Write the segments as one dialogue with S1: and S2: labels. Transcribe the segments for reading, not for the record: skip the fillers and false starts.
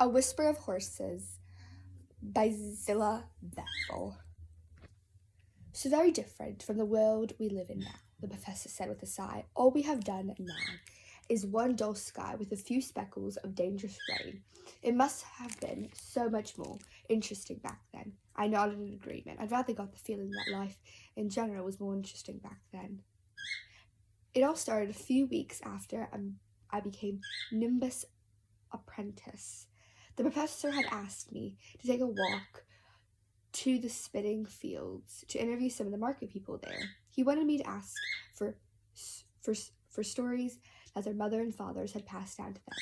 S1: A Whisper of Horses by Zillah Bethell. So very different from the world we live in now, the professor said with a sigh. All we have done now is one dull sky with a few speckles of dangerous rain. It must have been so much more interesting back then. I nodded in agreement. I'd rather got the feeling that life in general was more interesting back then. It all started a few weeks after I became Nimbus apprentice. The professor had asked me to take a walk to the spinning fields to interview some of the market people there. He wanted me to ask for stories that their mother and fathers had passed down to them.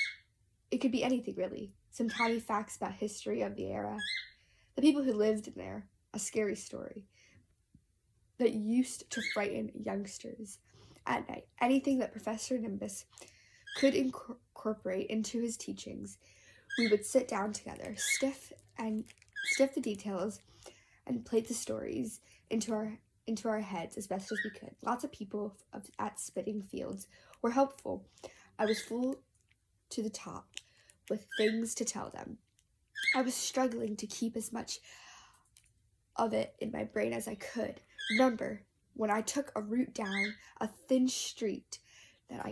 S1: It could be anything, really. Some tiny facts about history of the era, the people who lived in there, a scary story that used to frighten youngsters at night. Anything that Professor Nimbus could incorporate into his teachings. We would sit down together, stiff the details, and plate the stories into our heads as best as we could. Lots of people at spinning fields were helpful. I was full to the top with things to tell them. I was struggling to keep as much of it in my brain as I could. Remember, when I took a route down a thin street that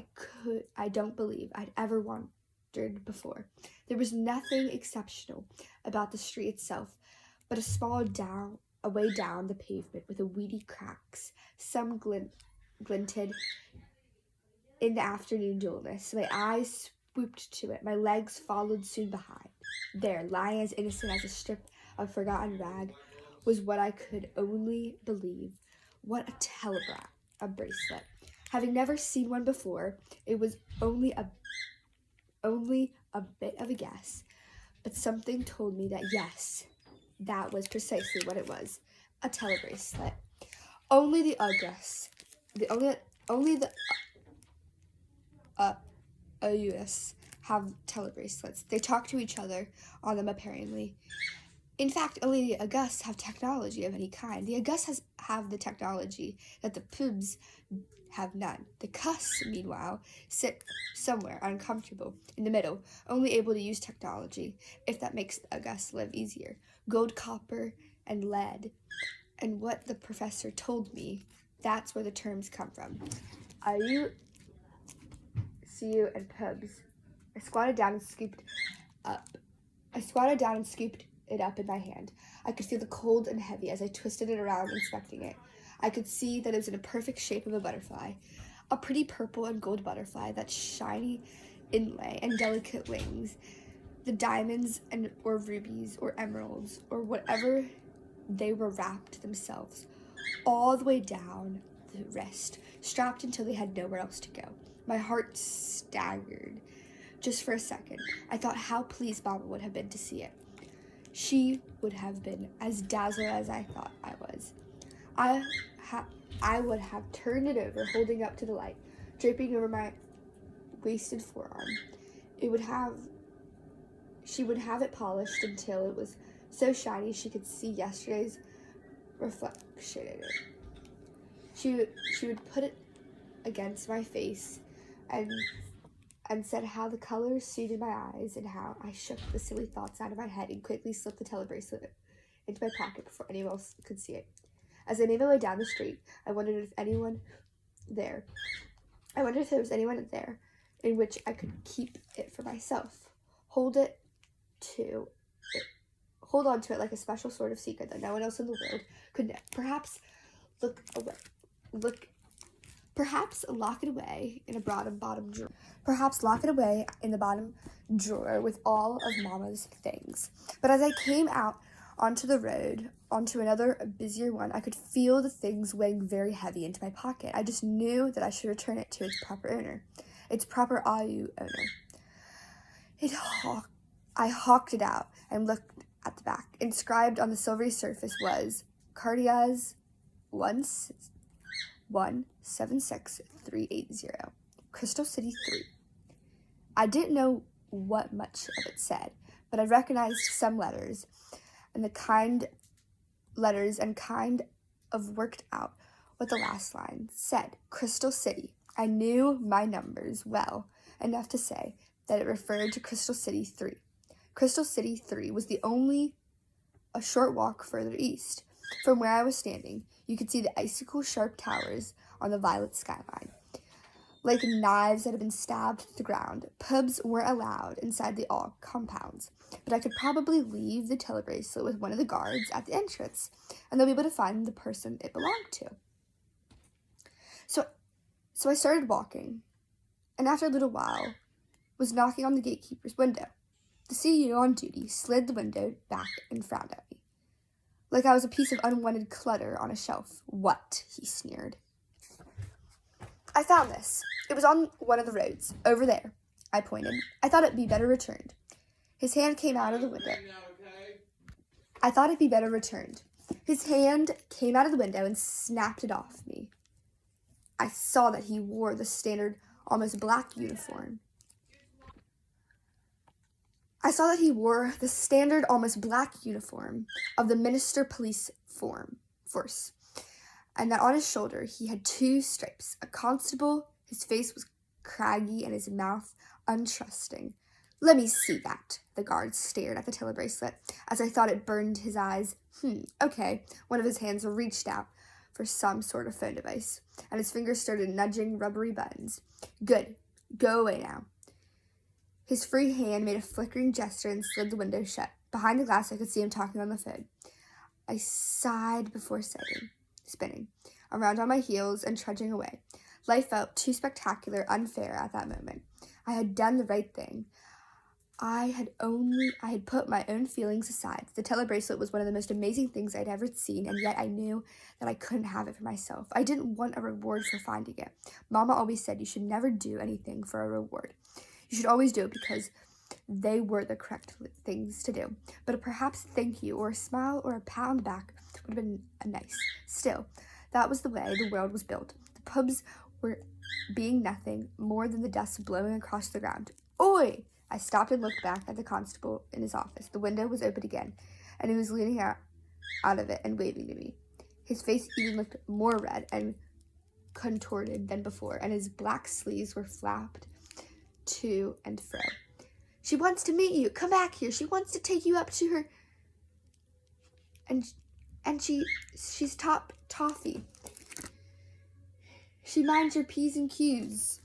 S1: I don't believe I'd ever wandered before. There was nothing exceptional about the street itself, but a way down the pavement with a weedy cracks. Some glinted in the afternoon dullness. My eyes swooped to it. My legs followed soon behind. There, lying as innocent as a strip of forgotten rag, was what I could only believe. What a bracelet. Having never seen one before, it was only a bit of a guess, but something told me that yes, that was precisely what it was, a telebracelet. Only the US have telebracelets. They talk to each other on them apparently. In fact, only the Augusts have technology of any kind. The Augusts have the technology that the Pubs have none. The Cus, meanwhile, sit somewhere uncomfortable in the middle, only able to use technology, if that makes the Augusts live easier. Gold, copper, and lead. And what the professor told me, that's where the terms come from. IU, CU, and Pubs. I squatted down and scooped it up in my hand. I could feel the cold and heavy as I twisted it around, inspecting it. I could see that it was in a perfect shape of a butterfly, a pretty purple and gold butterfly, that shiny inlay and delicate wings, the diamonds or rubies or emeralds or whatever they were wrapped themselves, all the way down the wrist, strapped until they had nowhere else to go. My heart staggered. Just for a second, I thought how pleased Mama would have been to see it. She would have been as dazzled as I thought I was. I would have turned it over, holding up to the light, draping over my wasted forearm. She would have it polished until it was so shiny she could see yesterday's reflection in it. She would put it against my face and said how the colors suited my eyes and how I shook the silly thoughts out of my head and quickly slipped the telebracelet into my pocket before anyone else could see it. As I made my way down the street, I wondered if there was anyone there in which I could keep it for myself, hold on to it like a special sort of secret that no one else in the world could know. Perhaps lock it away in a bottom drawer. Perhaps lock it away in the bottom drawer with all of Mama's things. But as I came out onto the road, onto another busier one, I could feel the things weighing very heavy into my pocket. I just knew that I should return it to its proper owner, its proper Ayu owner. I hawked it out and looked at the back. Inscribed on the silvery surface was Cardiaz 1776380, Crystal City 3. I didn't know what much of it said, but I recognized some letters and kind of worked out what the last line said. Crystal City. I knew my numbers well enough to say that it referred to Crystal City 3. Crystal City 3 was only a short walk further east. From where I was standing, you could see the icicle-sharp towers on the violet skyline. Like knives that had been stabbed to the ground, pubs weren't allowed inside the all compounds, but I could probably leave the telebracelet with one of the guards at the entrance, and they'll be able to find the person it belonged to. So I started walking, and after a little while, was knocking on the gatekeeper's window. The CEO on duty slid the window back and frowned at me, like I was a piece of unwanted clutter on a shelf. "What?" he sneered. "I found this. It was on one of the roads, over there," I pointed. "I thought it'd be better returned." His hand came out of the window. I thought it'd be better returned. His hand came out of the window and snapped it off me. I saw that he wore the standard, almost black uniform. of the Minister Police Force, and that on his shoulder he had 2 stripes. A constable, his face was craggy and his mouth untrusting. "Let me see that." The guard stared at the telebracelet, as I thought it burned his eyes. Okay. One of his hands reached out for some sort of phone device, and his fingers started nudging rubbery buttons. "Good. Go away now." His free hand made a flickering gesture and slid the window shut. Behind the glass, I could see him talking on the phone. I sighed before spinning around on my heels and trudging away. Life felt too spectacular, unfair at that moment. I had done the right thing. I had put my own feelings aside. The telebracelet was one of the most amazing things I'd ever seen, and yet I knew that I couldn't have it for myself. I didn't want a reward for finding it. Mama always said you should never do anything for a reward. You should always do it because they were the correct things to do. But perhaps thank you, or a smile, or a pat on the back would have been nice. Still, that was the way the world was built. The pubs were being nothing more than the dust blowing across the ground. "Oi!" I stopped and looked back at the constable in his office. The window was open again, and he was leaning out of it and waving to me. His face even looked more red and contorted than before, and his black sleeves were flapped to and fro. "She wants to meet you. Come back here. She wants to take you up to her. And she's top toffee. She minds your P's and Q's."